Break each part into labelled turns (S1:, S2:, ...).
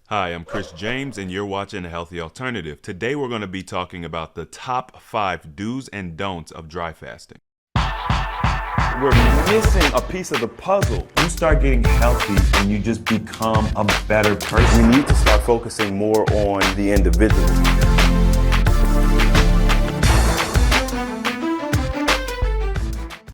S1: Hi, I'm Chris James, and you're watching A Healthy Alternative. Today, we're going to be talking about the top 5 do's and don'ts of dry fasting.
S2: We're missing a piece of the puzzle.
S3: You start getting healthy and you just become a better person.
S2: We need to start focusing more on the individual.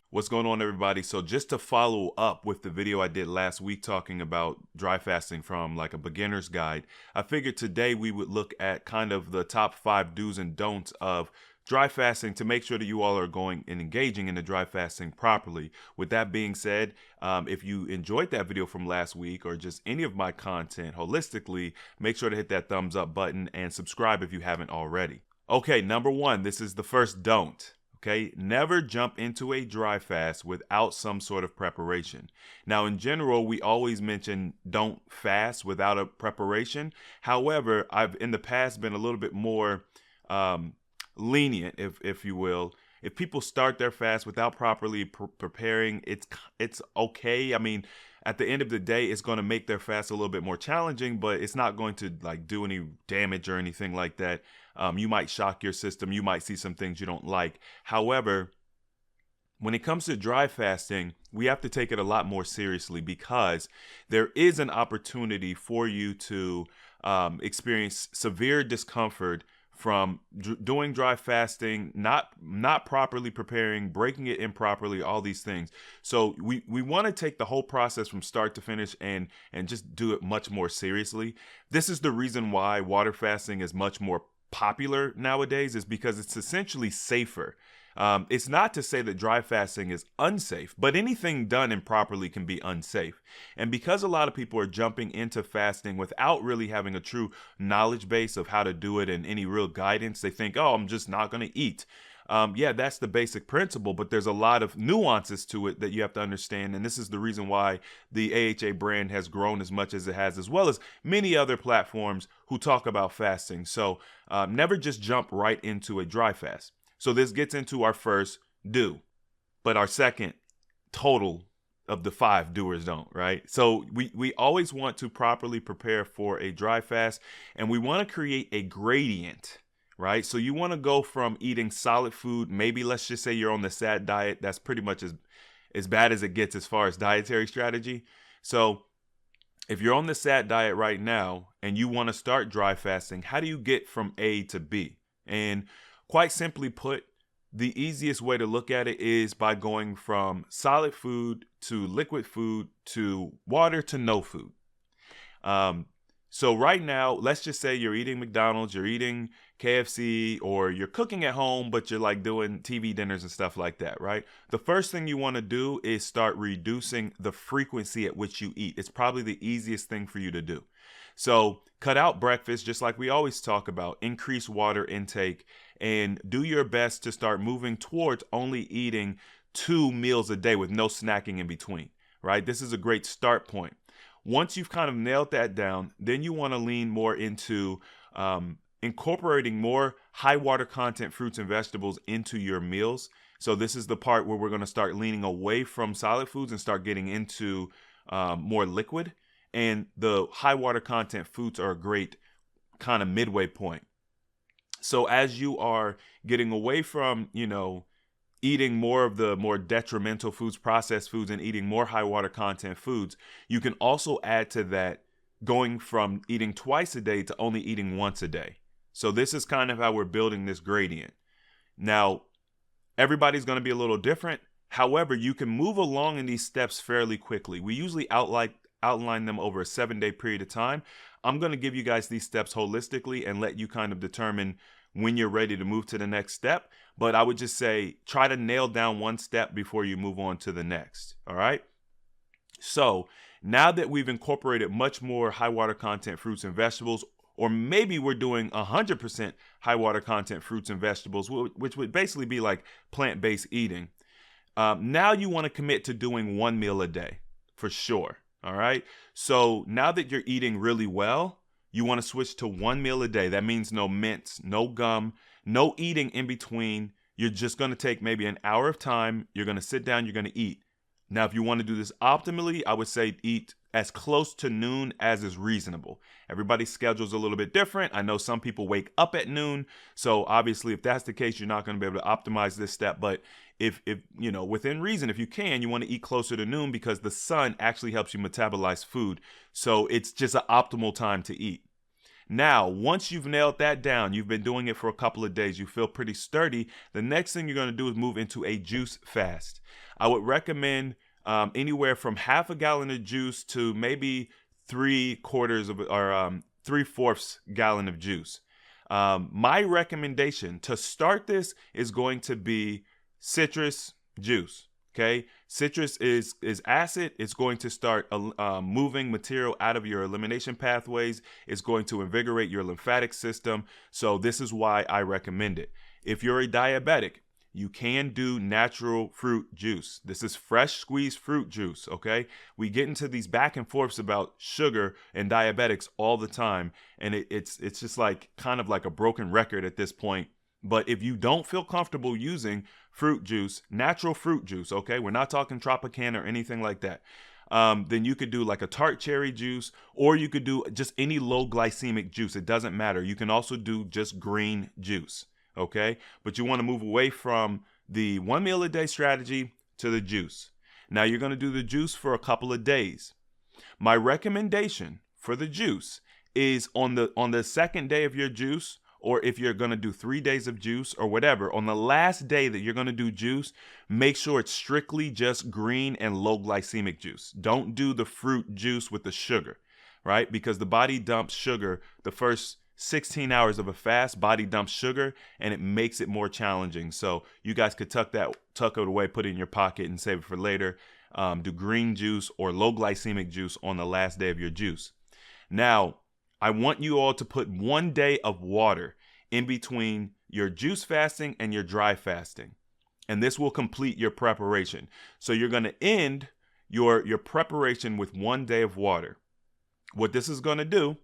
S1: What's going on, everybody? So just to follow up with the video I did last week talking about dry fasting from like a beginner's guide, I figured today we would look at kind of the top 5 do's and don'ts of dry fasting to make sure that you all are going and engaging in the dry fasting properly. With that being said, if you enjoyed that video from last week or just any of my content holistically, make sure to hit that thumbs up button and subscribe if you haven't already. Okay, number 1, this is the first don't. Okay, never jump into a dry fast without some sort of preparation. Now, in general, we always mention don't fast without a preparation. However, I've in the past been a little bit more lenient, if you will. If people start their fast without properly preparing, it's okay. I mean, at the end of the day, it's going to make their fast a little bit more challenging, but it's not going to like do any damage or anything like that. You might shock your system. You might see some things you don't like. However, when it comes to dry fasting, we have to take it a lot more seriously because there is an opportunity for you to experience severe discomfort from doing dry fasting, not properly preparing, breaking it improperly, all these things. So we want to take the whole process from start to finish and just do it much more seriously. This is the reason why water fasting is much more popular nowadays, is because it's essentially safer. It's not to say that dry fasting is unsafe, but anything done improperly can be unsafe. And because a lot of people are jumping into fasting without really having a true knowledge base of how to do it and any real guidance, they think, oh, I'm just not going to eat. Yeah, that's the basic principle, but there's a lot of nuances to it that you have to understand. And this is the reason why the AHA brand has grown as much as it has, as well as many other platforms who talk about fasting. So never just jump right into a dry fast. So this gets into our first do, but our second total of the 5 doers don't, right? So we always want to properly prepare for a dry fast, and we want to create a gradient, right? So you want to go from eating solid food, maybe let's just say you're on the SAD diet. That's pretty much as bad as it gets as far as dietary strategy. So if you're on the SAD diet right now and you want to start dry fasting, how do you get from A to B? And quite simply put, the easiest way to look at it is by going from solid food to liquid food to water to no food. So right now, let's just say you're eating McDonald's, you're eating KFC, or you're cooking at home, but you're like doing TV dinners and stuff like that, right? The first thing you want to do is start reducing the frequency at which you eat. It's probably the easiest thing for you to do. So cut out breakfast, just like we always talk about, increase water intake, and do your best to start moving towards only eating 2 meals a day with no snacking in between, right? This is a great start point. Once you've kind of nailed that down, then you want to lean more into incorporating more high water content fruits and vegetables into your meals. So this is the part where we're going to start leaning away from solid foods and start getting into more liquid. And the high water content foods are a great kind of midway point. So as you are getting away from, eating more of the more detrimental foods, processed foods, and eating more high water content foods, you can also add to that going from eating twice a day to only eating once a day. So this is kind of how we're building this gradient. Now, everybody's going to be a little different. However, you can move along in these steps fairly quickly. We usually outline them over a 7-day period of time. I'm going to give you guys these steps holistically and let you kind of determine when you're ready to move to the next step. But I would just say, try to nail down one step before you move on to the next. All right. So now that we've incorporated much more high water content fruits and vegetables, or maybe we're doing 100% high water content fruits and vegetables, which would basically be like plant-based eating. Now you want to commit to doing 1 meal a day for sure. All right. So now that you're eating really well, you want to switch to 1 meal a day. That means no mints, no gum, no eating in between. You're just going to take maybe an hour of time. You're going to sit down, you're going to eat. Now, if you want to do this optimally, I would say eat as close to noon as is reasonable. Everybody's schedule is a little bit different. I know some people wake up at noon. So obviously, if that's the case, you're not going to be able to optimize this step. But if you know, within reason, if you can, you want to eat closer to noon because the sun actually helps you metabolize food. So it's just an optimal time to eat. Now, once you've nailed that down, you've been doing it for a couple of days, you feel pretty sturdy, the next thing you're going to do is move into a juice fast. I would recommend anywhere from half a gallon of juice to maybe 3/4 gallon of juice. My recommendation to start this is going to be citrus juice. Okay, citrus is acid. It's going to start moving material out of your elimination pathways. It's going to invigorate your lymphatic system. So this is why I recommend it. If you're a diabetic, you can do natural fruit juice. This is fresh squeezed fruit juice, okay? We get into these back and forths about sugar and diabetics all the time, and it's just like kind of like a broken record at this point. But if you don't feel comfortable using fruit juice, natural fruit juice, okay? We're not talking Tropicana or anything like that. Then you could do like a tart cherry juice, or you could do just any low glycemic juice. It doesn't matter. You can also do just green juice, okay? But you want to move away from the 1 meal a day strategy to the juice. Now you're going to do the juice for a couple of days. My recommendation for the juice is on the second day of your juice, or if you're going to do 3 days of juice or whatever, on the last day that you're going to do juice, make sure it's strictly just green and low glycemic juice. Don't do the fruit juice with the sugar, right? Because the body dumps sugar the first 16 hours of a fast. Body dumps sugar and it makes it more challenging. So you guys could tuck it away, put it in your pocket and save it for later. Do green juice or low glycemic juice on the last day of your juice. Now, I want you all to put 1 day of water in between your juice fasting and your dry fasting. And this will complete your preparation. So you're going to end your preparation with 1 day of water. What this is going to do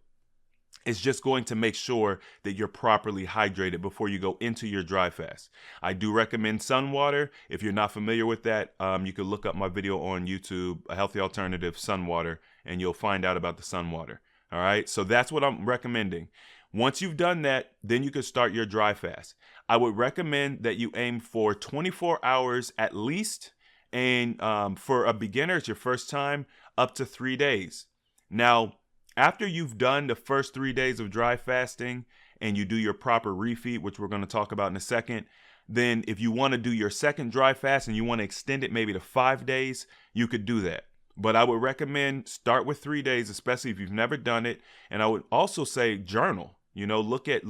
S1: is just going to make sure that you're properly hydrated before you go into your dry fast. I do recommend sun water. If you're not familiar with that, you can look up my video on YouTube, A Healthy Alternative Sun Water, and you'll find out about the sun water. All right, so that's what I'm recommending. Once you've done that, then you can start your dry fast. I would recommend that you aim for 24 hours at least, and for a beginner, it's your first time, up to 3 days. Now, after you've done the first 3 days of dry fasting and you do your proper refeed, which we're going to talk about in a second, then if you want to do your second dry fast and you want to extend it maybe to 5 days, you could do that. But I would recommend start with 3 days, especially if you've never done it. And I would also say journal. You know, look at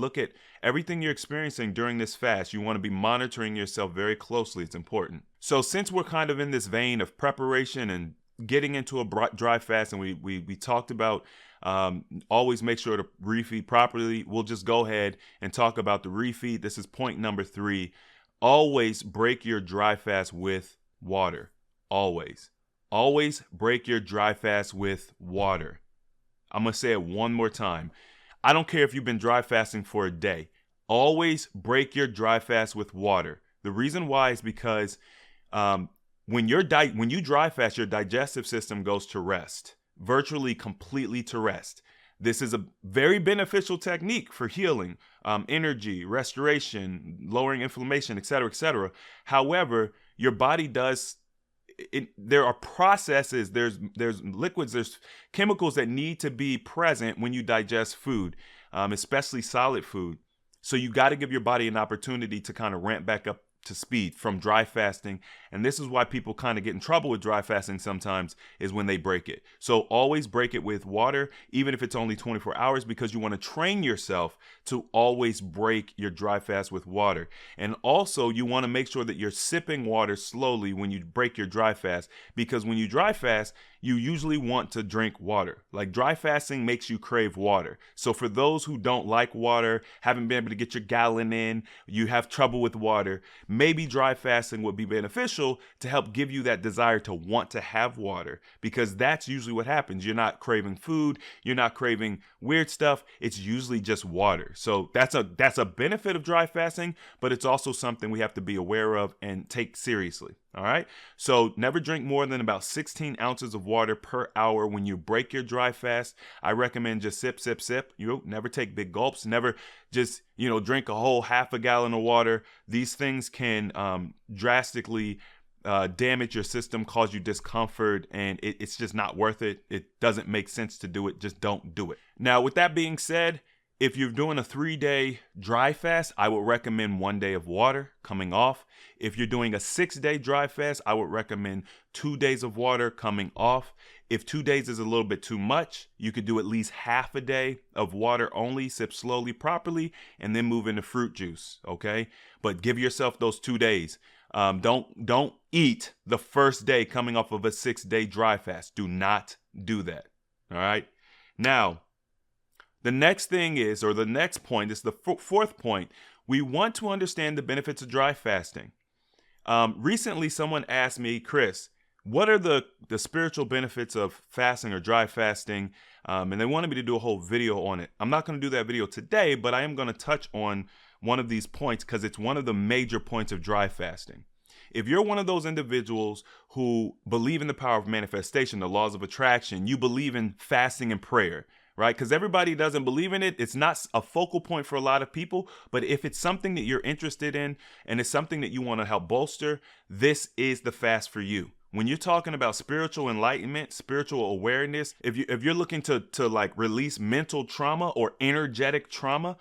S1: everything you're experiencing during this fast. You want to be monitoring yourself very closely. It's important. So since we're kind of in this vein of preparation and getting into a dry fast, and we talked about always make sure to refeed properly, we'll just go ahead and talk about the refeed. This is point number 3. Always break your dry fast with water. Always break your dry fast with water. I'm going to say it one more time. I don't care if you've been dry fasting for a day. Always break your dry fast with water. The reason why is because when you dry fast, your digestive system goes to rest, virtually completely to rest. This is a very beneficial technique for healing, energy, restoration, lowering inflammation, etc., etc. However, your body does. There are processes, there's liquids, there's chemicals that need to be present when you digest food, especially solid food. So you got to give your body an opportunity to kind of ramp back up to speed from dry fasting. And this is why people kind of get in trouble with dry fasting sometimes, is when they break it. So always break it with water, even if it's only 24 hours, because you want to train yourself to always break your dry fast with water. And also you want to make sure that you're sipping water slowly when you break your dry fast, because when you dry fast, you usually want to drink water. Like, dry fasting makes you crave water. So for those who don't like water, haven't been able to get your gallon in, you have trouble with water, maybe dry fasting would be beneficial to help give you that desire to want to have water, because that's usually what happens. You're not craving food, you're not craving weird stuff, it's usually just water. So that's a benefit of dry fasting, but it's also something we have to be aware of and take seriously. All right. So never drink more than about 16 ounces of water per hour when you break your dry fast. I recommend just sip, sip, sip. Never take big gulps. Never just, drink a whole half a gallon of water. These things can drastically damage your system, cause you discomfort, and it's just not worth it. It doesn't make sense to do it. Just don't do it. Now, with that being said, if you're doing a 3-day dry fast, I would recommend 1 day of water coming off. If you're doing a 6-day dry fast, I would recommend 2 days of water coming off. If 2 days is a little bit too much, you could do at least half a day of water only, sip slowly, properly, and then move into fruit juice, okay? But give yourself those 2 days. Don't eat the first day coming off of a 6-day dry fast. Do not do that, all right? Now, the next thing is, or the next point is the fourth point. We want to understand the benefits of dry fasting. Recently, someone asked me, Chris, what are the spiritual benefits of fasting or dry fasting? And they wanted me to do a whole video on it. I'm not going to do that video today, but I am going to touch on one of these points because it's one of the major points of dry fasting. If you're one of those individuals who believe in the power of manifestation, the laws of attraction, you believe in fasting and prayer, right? Because everybody doesn't believe in it. It's not a focal point for a lot of people. But if it's something that you're interested in and it's something that you want to help bolster, this is the fast for you. When you're talking about spiritual enlightenment, spiritual awareness, if you're looking to like release mental trauma or energetic trauma,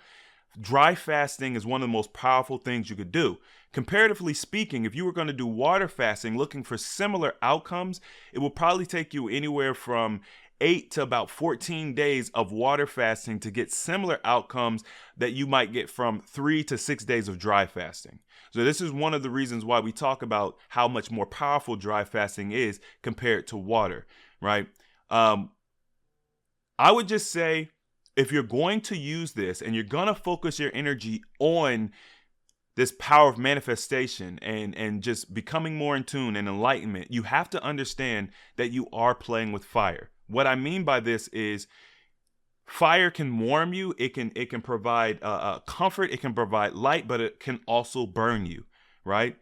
S1: dry fasting is one of the most powerful things you could do. Comparatively speaking, if you were going to do water fasting looking for similar outcomes, it will probably take you anywhere from 8 to about 14 days of water fasting to get similar outcomes that you might get from 3 to 6 days of dry fasting. So this is one of the reasons why we talk about how much more powerful dry fasting is compared to water, right? I would just say, if you're going to use this and you're going to focus your energy on this power of manifestation and just becoming more in tune and enlightenment, you have to understand that you are playing with fire. What I mean by this is fire can warm you. It can provide comfort. It can provide light, but it can also burn you, right?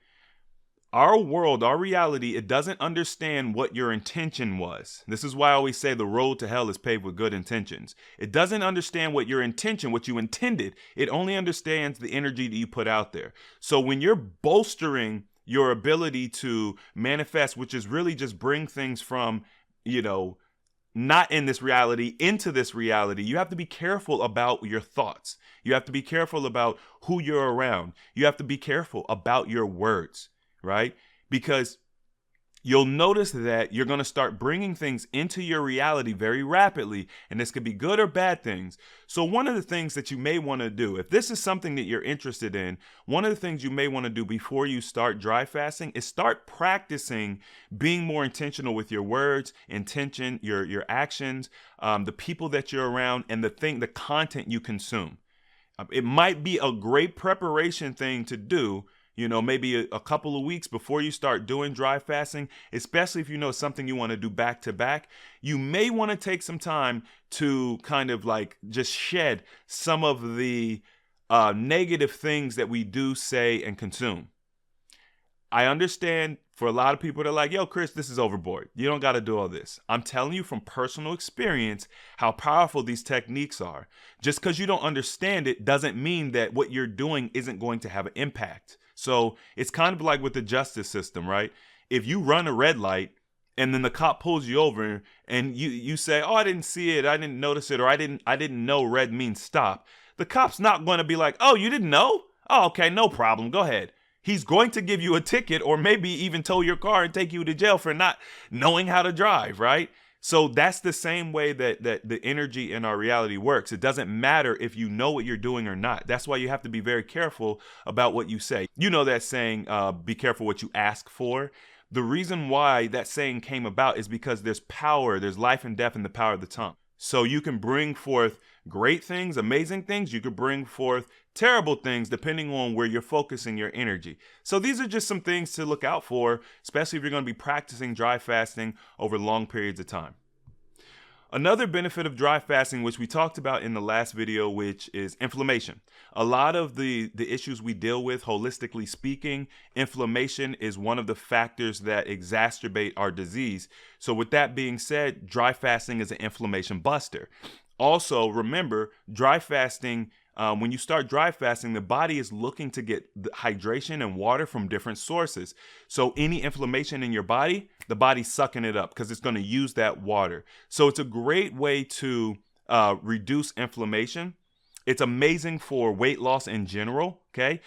S1: Our world, our reality, it doesn't understand what your intention was. This is why I always say the road to hell is paved with good intentions. It doesn't understand what your intention, what you intended. It only understands the energy that you put out there. So when you're bolstering your ability to manifest, which is really just bring things from, not in this reality into this reality, you have to be careful about your thoughts. You have to be careful about who you're around. You have to be careful about your words, right? Because you'll notice that you're going to start bringing things into your reality very rapidly, and this could be good or bad things. So one of the things that you may want to do, if this is something that you're interested in, one of the things you may want to do before you start dry fasting is start practicing being more intentional with your words, intention, your actions, the people that you're around, and the content you consume. It might be a great preparation thing to do, maybe a couple of weeks before you start doing dry fasting, especially if you know something you want to do back to back. You may want to take some time to kind of like just shed some of the negative things that we do say and consume. I understand for a lot of people, they're like, yo, Chris, this is overboard. You don't got to do all this. I'm telling you from personal experience how powerful these techniques are. Just because you don't understand it doesn't mean that what you're doing isn't going to have an impact. So it's kind of like with the justice system, right? If you run a red light and then the cop pulls you over and you say, oh, I didn't see it, I didn't notice it, or I didn't know red means stop. The cop's not going to be like, oh, you didn't know? Oh, okay, no problem. Go ahead. He's going to give you a ticket or maybe even tow your car and take you to jail for not knowing how to drive, right? So that's the same way that the energy in our reality works. It doesn't matter if you know what you're doing or not. That's why you have to be very careful about what you say. You know that saying, be careful what you ask for. The reason why that saying came about is because there's power, there's life and death in the power of the tongue. So you can bring forth great things, amazing things. You could bring forth terrible things depending on where you're focusing your energy. So these are just some things to look out for, especially if you're going to be practicing dry fasting over long periods of time. Another benefit of dry fasting, which we talked about in the last video, which is inflammation. A lot of the issues we deal with, holistically speaking, inflammation is one of the factors that exacerbate our disease. So with that being said, dry fasting is an inflammation buster. Also, remember, dry fasting, when you start dry fasting, the body is looking to get hydration and water from different sources. So any inflammation in your body, the body's sucking it up because it's going to use that water. So it's a great way to reduce inflammation. It's amazing for weight loss in general, okay?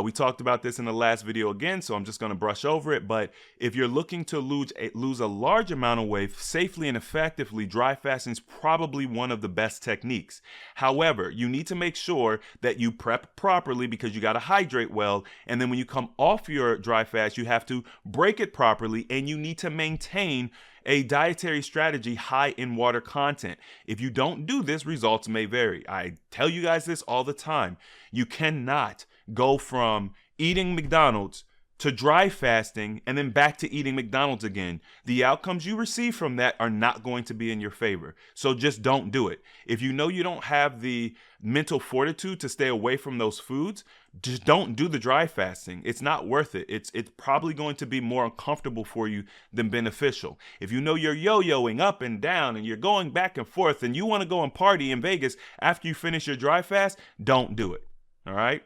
S1: We talked about this in the last video again, so I'm just going to brush over it. But if you're looking to lose a large amount of weight safely and effectively, dry fasting is probably one of the best techniques. However, you need to make sure that you prep properly because you got to hydrate well. And then when you come off your dry fast, you have to break it properly, and you need to maintain a dietary strategy high in water content. If you don't do this, results may vary. I tell you guys this all the time. You cannot go from eating McDonald's to dry fasting and then back to eating McDonald's again. The outcomes you receive from that are not going to be in your favor. So just don't do it. If you know you don't have the mental fortitude to stay away from those foods, just don't do the dry fasting. It's not worth it. It's probably going to be more uncomfortable for you than beneficial. If you know you're yo-yoing up and down and you're going back and forth and you want to go and party in Vegas after you finish your dry fast, don't do it. All right?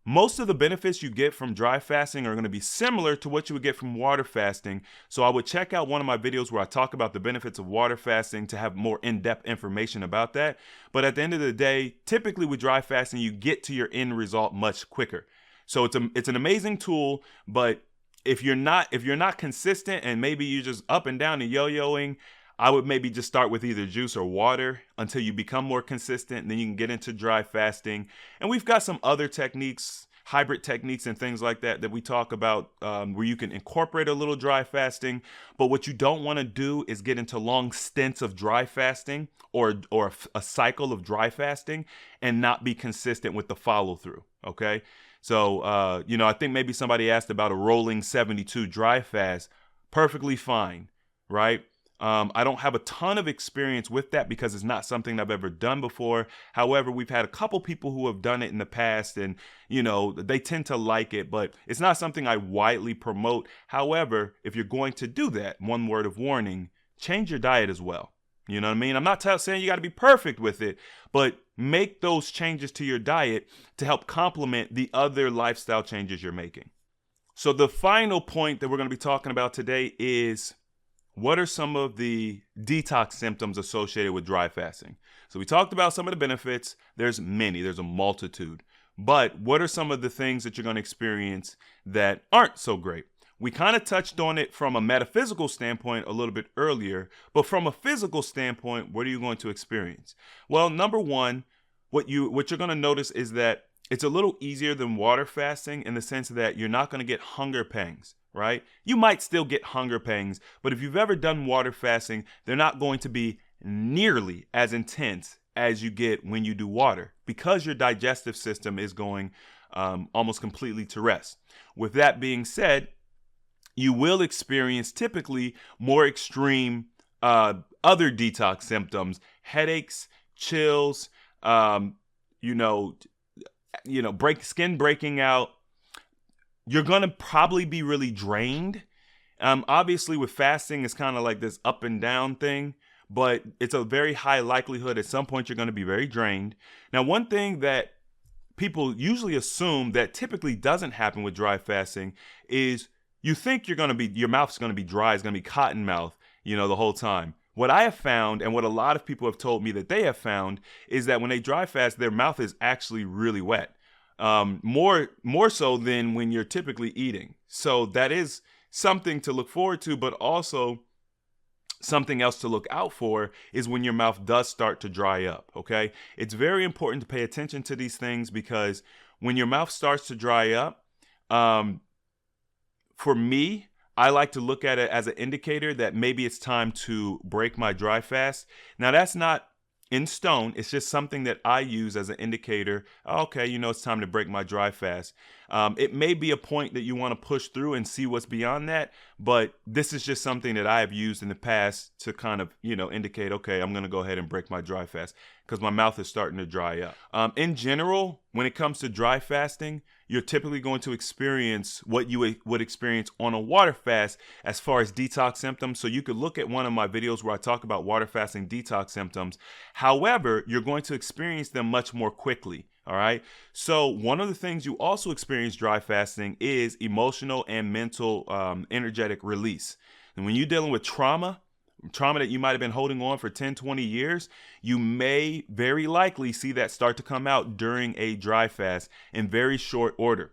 S1: Most of the benefits you get from dry fasting are going to be similar to what you would get from water fasting. So I would check out one of my videos where I talk about the benefits of water fasting to have more in-depth information about that. But at the end of the day, typically with dry fasting, you get to your end result much quicker. So it's an amazing tool, but if you're not consistent and maybe you're just up and down and yo-yoing, I would maybe just start with either juice or water until you become more consistent, and then you can get into dry fasting. And we've got some other techniques, hybrid techniques and things like that we talk about where you can incorporate a little dry fasting. But what you don't want to do is get into long stints of dry fasting or a cycle of dry fasting and not be consistent with the follow through. Okay. So, I think maybe somebody asked about a rolling 72 dry fast. Perfectly fine. Right. I don't have a ton of experience with that because it's not something I've ever done before. However, we've had a couple people who have done it in the past and, they tend to like it, but it's not something I widely promote. However, if you're going to do that, one word of warning, change your diet as well. You know what I mean? I'm not saying you got to be perfect with it, but make those changes to your diet to help complement the other lifestyle changes you're making. So the final point that we're going to be talking about today is, what are some of the detox symptoms associated with dry fasting? So we talked about some of the benefits. There's many, there's a multitude. But what are some of the things that you're going to experience that aren't so great? We kind of touched on it from a metaphysical standpoint a little bit earlier, but from a physical standpoint, what are you going to experience? Well, number one, what you're going to notice is that it's a little easier than water fasting in the sense that you're not going to get hunger pangs. Right? You might still get hunger pangs, but if you've ever done water fasting, they're not going to be nearly as intense as you get when you do water because your digestive system is going almost completely to rest. With that being said, you will experience typically more extreme other detox symptoms, headaches, chills, skin breaking out. You're going to probably be really drained. Obviously, with fasting, it's kind of like this up and down thing, but it's a very high likelihood at some point you're going to be very drained. Now, one thing that people usually assume that typically doesn't happen with dry fasting is you think your mouth's going to be dry, it's going to be cotton mouth, the whole time. What I have found, and what a lot of people have told me that they have found, is that when they dry fast, their mouth is actually really wet. More so than when you're typically eating. So that is something to look forward to, but also something else to look out for is when your mouth does start to dry up, okay? It's very important to pay attention to these things because when your mouth starts to dry up, for me, I like to look at it as an indicator that maybe it's time to break my dry fast. Now, that's not in stone. It's just something that I use as an indicator. Okay, it's time to break my dry fast. It may be a point that you want to push through and see what's beyond that, but this is just something that I have used in the past to kind of, indicate, okay, I'm going to go ahead and break my dry fast because my mouth is starting to dry up. In general, when it comes to dry fasting, you're typically going to experience what you would experience on a water fast as far as detox symptoms. So you could look at one of my videos where I talk about water fasting detox symptoms. However, you're going to experience them much more quickly. All right. So one of the things you also experience dry fasting is emotional and mental energetic release. And when you're dealing with trauma that you might have been holding on for 10, 20 years, you may very likely see that start to come out during a dry fast in very short order.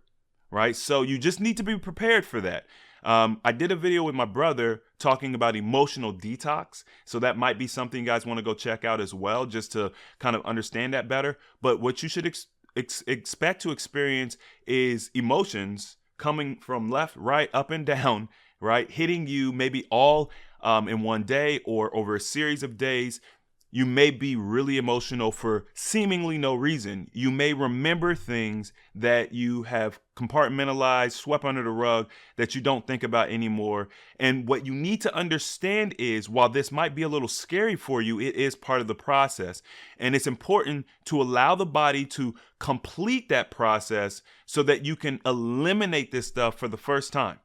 S1: Right. So you just need to be prepared for that. I did a video with my brother talking about emotional detox. So that might be something you guys want to go check out as well, just to kind of understand that better. But what you should expect to experience is emotions coming from left, right, up and down, right? Hitting you maybe all in one day or over a series of days. You may be really emotional for seemingly no reason. You may remember things that you have compartmentalized, swept under the rug, that you don't think about anymore. And what you need to understand is, while this might be a little scary for you, it is part of the process. And it's important to allow the body to complete that process so that you can eliminate this stuff for the first time.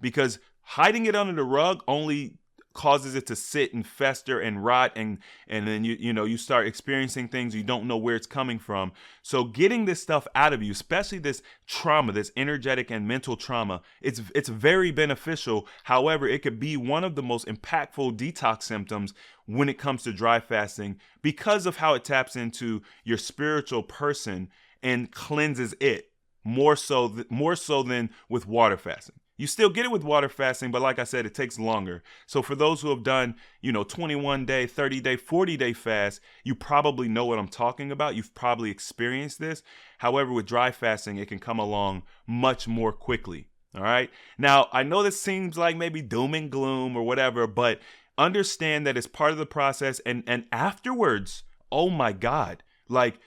S1: Because hiding it under the rug only causes it to sit and fester and rot, and then you start experiencing things you don't know where it's coming from. So getting this stuff out of you, especially this trauma, this energetic and mental trauma, it's very beneficial. However, it could be one of the most impactful detox symptoms when it comes to dry fasting because of how it taps into your spiritual person and cleanses it more so than with water fasting. You still get it with water fasting, but like I said, it takes longer. So for those who have done, 21-day, 30-day, 40-day fast, you probably know what I'm talking about. You've probably experienced this. However, with dry fasting, it can come along much more quickly. All right. Now, I know this seems like maybe doom and gloom or whatever, but understand that it's part of the process. And afterwards, oh my God, like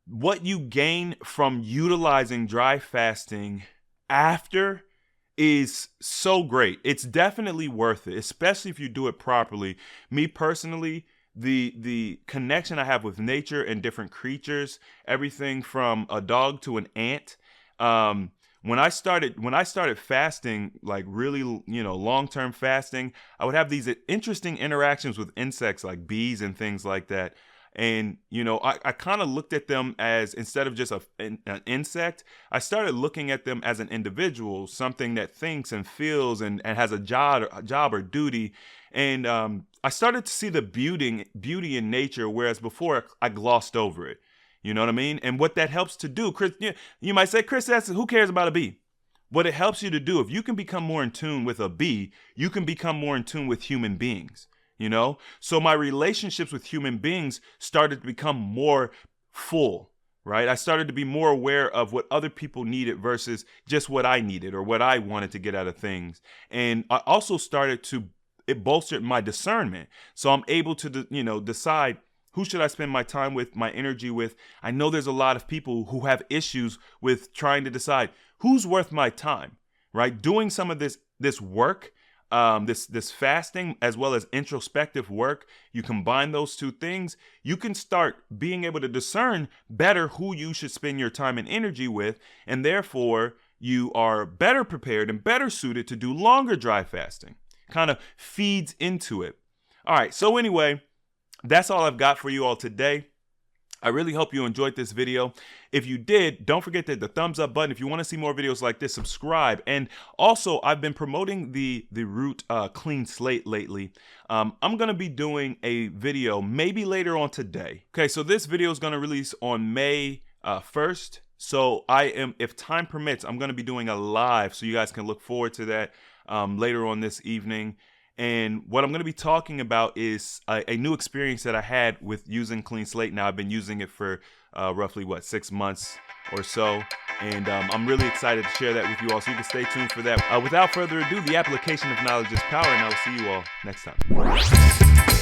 S1: what you gain from utilizing dry fasting after is so great. It's definitely worth it, especially if you do it properly. Me personally, the connection I have with nature and different creatures, everything from a dog to an ant. When I started fasting, like really, long-term fasting, I would have these interesting interactions with insects like bees and things like that. And, I kind of looked at them as, instead of just an insect, I started looking at them as an individual, something that thinks and feels and has a job or duty. And I started to see the beauty in nature, whereas before I glossed over it. You know what I mean? And what that helps to do, Chris, you might say, Chris, who cares about a bee? What it helps you to do, if you can become more in tune with a bee, you can become more in tune with human beings. So my relationships with human beings started to become more full, right? I started to be more aware of what other people needed versus just what I needed or what I wanted to get out of things. And I also it bolstered my discernment. So I'm able to, decide who should I spend my time with, my energy with. I know there's a lot of people who have issues with trying to decide who's worth my time, right? Doing some of this work, this fasting as well as introspective work, you combine those two things, you can start being able to discern better who you should spend your time and energy with, and therefore you are better prepared and better suited to do longer dry fasting. Kind of feeds into it. All right, so anyway, that's all I've got for you all today. I really hope you enjoyed this video. If you did, don't forget the thumbs up button. If you want to see more videos like this, subscribe. And also, I've been promoting the Root Clean Slate lately. I'm going to be doing a video maybe later on today. Okay, so this video is going to release on May 1st. So if time permits, I'm going to be doing a live, so you guys can look forward to that later on this evening. And what I'm going to be talking about is a new experience that I had with using Clean Slate. Now, I've been using it for roughly, 6 months or so. And I'm really excited to share that with you all, so you can stay tuned for that. Without further ado, the application of knowledge is power, and I will see you all next time.